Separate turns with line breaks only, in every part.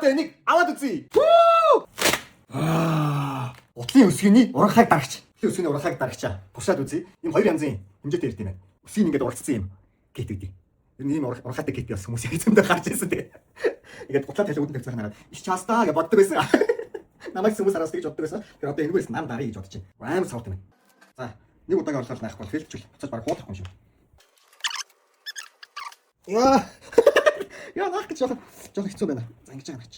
Одоо энийг аваад үзье. Утлын өсгөний уранхайг дарагч. Утлын өсгөний уранхайг дарагчаа. Туршаад үзье. Энэ хоёр янзын хэмжээтэй ирд юм байна. Өсгийн ингээд уралцсан юм. Гэт үгүй. Ер нь ийм уранхайтай гэт бас хүмүүсийн хэзэмдээ гарч ирсэн тий. Ингээд гутлаа талиуд нэг цагаан хараад ич чаастаа гэж боддог байсан. Намайг хүмүүс араас тэгж боддог байсан. Тэр одоо энэгээс нам дарыг гэж бодож байна. Амар савт юм. За, нэг удаагийн орлогол наах бол хэлчихвэл буцаж баг хуулахгүй юм шиг. Яа наах гэж жоохон хэцүү байна. За ингэж байгаа гэж.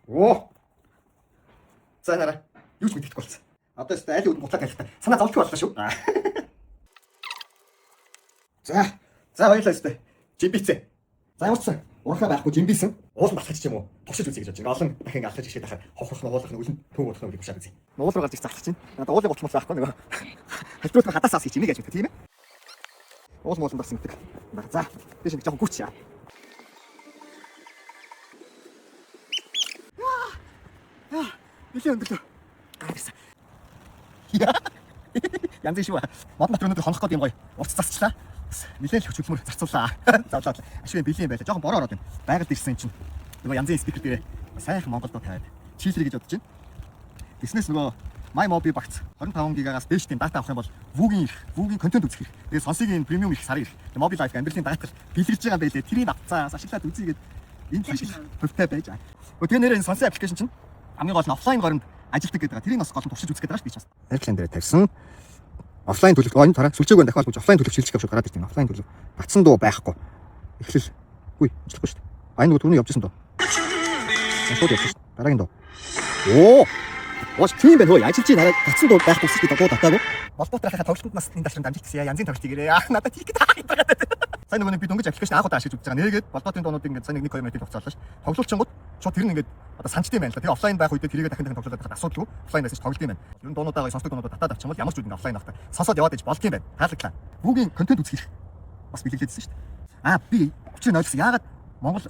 Оо. За нараа. Юу ч мэдэхгүй болсон. Одоо өстө аль үд гутлаа талихтаа санаа зовлтгүй боллоо шүү. За баярлалаа өстө. Жимбицээ. За явуулсан. Уранхай байхгүй жимбисэн. Уулан батлагч юм уу? Туршиж үзье гэж бодож байна. Олон дахин алхаж ирээд байхад хохрох нь уулах нь үлэн төв болох нь гэж бодож үзье. Уул руу гарч залхаж чинь. Надад уулын гутлмал байхгүй нөгөө. Хальтууд нь хадасаас хийж ийнэ гэж боддог тийм ээ. Уул муулан бас ингэдэг. За. Тийш нэг жоохон гүч яа. Билээ өндөрлөө. Гарсан. Янз шүү. Модон батрын өнөдөр хонох гээд юм гоё. Уц засчлаа. Нилээл хөчөлмөр зарцууллаа. Завлаа. Ашгүй билийн байлаа. Жохон бороо ороод байна. Байгальд ирсэн чинь нөгөө янзын спикер дээр сайхан Монголдо тавиад чийлэрэй гэж бодож байна. Тэснээс нөгөө MyMobi багц 25 гигагаас дээш тийм дата авах юм бол Вүүгийн контент үзэх хэрэг. Тэгээ сонсогийн премиум их сарын хэрэг. Тэгээ Mobile Life амьдралын даатгал бэлгэж байгаа юм байлээ. Тэрийг авцаа ашиглаад үзье гээд энэ шиг хөвтэй байж байгаа. Тэгээ нэрээ сонсон аппликейшн чинь хамгийн гол нь офлайн горонд ажилтдаг гэдэг. Тэрийг бас гол нь туршиж үзэх гэдэг байгаа шүү дээ. Хайрлан дээр тавьсан. Офлайн төлөв энэ тараа сүлжээгөө дахиад бууж офлайн төлөв шилжих гэж гараад ирсэн. Офлайн төлөв батсан дуу байхгүй. Эхлэл. Үгүй, ажиллахгүй шүү дээ. Аа нөгөө түрүүний явж исэн дуу. Шууд явж шүү. Дараагийн дуу. Оо. Ууш тийм байх хөөе. Ажиллаж байгаа батсан дуу байхгүй шүү дээ. Дуу татаагүй. Болтоотрахаа тоглолтод нас энэ дашланд амжилтсан. Янзын тоглолт игээрээ. Надад хийх гэдэг. Сайн нөгөө би дөнгөж аппликейшн анх удаа ашиглаж үзэж байгаа. Нээгээд болтоотын дуунууд ингээд сайн 1-2 минутын хугацаа боллоо ш. Тоглолчингууд шууд тэр нь ингээд одоо санчтай юм байна л да. Тэгээ офлайн байх үедээ тэрийгээ дахин тоглоод байхад асуудалгүй. Офлайн байсан ч тоглолт юм байна. Ер нь дуунуудаа сонсдог дуунуудаа татаад авчихвал ямар ч үед ингээд офлайн авах та. Сонсоод яваад иж болт юм байна. Таалагдлаа. Бүггийн контент үзэх хэрэг бас бэлгэлээдсэн шүү дээ. Би өчигдөр ойлгосон. Яагаад Монгол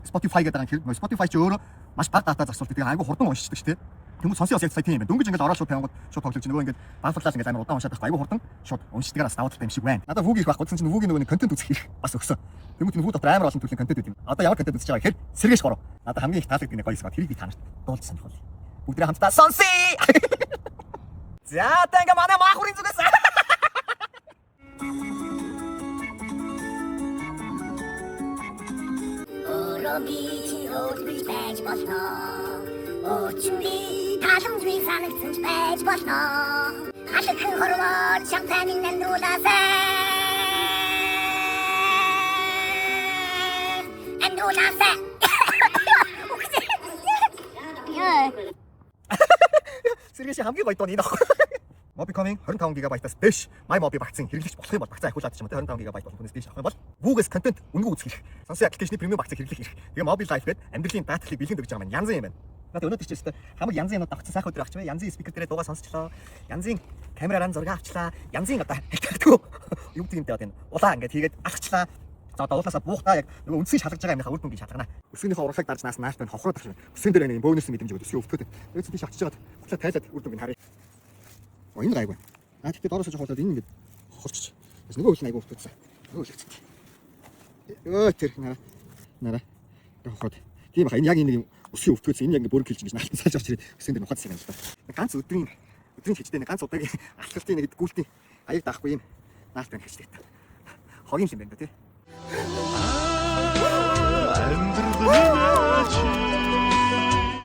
Spotify гэдэг байгаа хэрэг. Spotify ч өөрөө маш бага дата зарцуулдаг. Тэгээ айгүй хурдан уншдаг шүү дээ. Тэнгүүд сонсё бас яг сая тийм юм байна. Дөнгөж ингээд ороод шууд тавингууд шууд тоглож нөгөө ингээд банфлаа ингээд амар удаан уншаад байхгүй айгүй хурдан шууд уншдагаас даваад талтай юм шиг байна. Надад Вүүг их байхгүй гэсэн чинь Вүүгийн нөгөө контент үзэх хэрэг бас өгсөн. Тэнгүүд Вүү дотор амар олон төрлийн контент үүд юм. Одоо ямар контент үзэж байгаа гэхээр сэргээж гороо. Надад хамгийн их таалагддаг нэг гоё хэсэг. Тэрийг би танарт дуулж санах бол. Бүгдээ хамтдаа сонсъё. За одоо ингээд манай маахурын зүгээс
Робити өдрөж байж болно. Өчигний таламжгүй санагдсан ч байж болно. Халахын хорвоо чамтай минь нандуулаасаа. Андуулаасаа.
Сэргээж хамгийн гоё дууны нөх. Mobicom-ийн 25 GB-аас дээш MyMobi багцын хэрэглэгч болох юм бол багцаа ахиулаад ч юм уу 25 GB болох хүнээс дээш авах юм бол Google-с контент үнэгүй үзэх хэрэг. Сонсын аппликейшны премиум багцыг хэрэглэх хэрэг. Тэгээ Mobile Life гэдэг амьдралын даатгалыг бэлгэнд өгч байгаа маань янзын юм байна. Надад өнөөдөр ч гэсэн хамаг янзын юмуд авчихсан сайхан өдөр авчихвэ. Янзын спикер дээрээ дуугаа сонсчлоо. Янзын камераараа зураг авчлаа. Янзын одоо хэлтэгдэггүй. Юу гэдэг юм дээ одоо энэ улаан ингээд хийгээд авчлаа. За одоо уулаасаа буухтаа яг нөгөө үндсийг шалгаж байгаа юмнаа үр дүнгийн шалгана. Өсгөнийхөө урлаг дарж нааш байна хохроод тах юм. Өсгөн дээр нэг бөөнөрсөн мэдрэмж өгдөг. Өсгөө өвтгöd. Өөц тийш авчиж жагаад хутлаа тайлаад үр дүнгийн харъя. Энэ гайгүй. Тэгэхдээ доороос жоо хуулаад энэ ингээд хурцчих. Бас нөгөө хөл нь айгүй өвтгөдсөн. Нөгөө хөл хэвчээ. Тэр нараа. Хохроод. Тийм баха энэ яг энэ өсгөө өвтгөдсөн. Энэ яг ингээд бүрэн хэлж ингэж наалтан салж орч ирээд өсгөн дээр нухадсан юм л да. Ганц өдрийн хийжтэй нэг ганц удаагийн алхалтын нэг гүйлтийн аяг даахгүй юм наалтан хийжтэй. Хогийн юм байна да тий.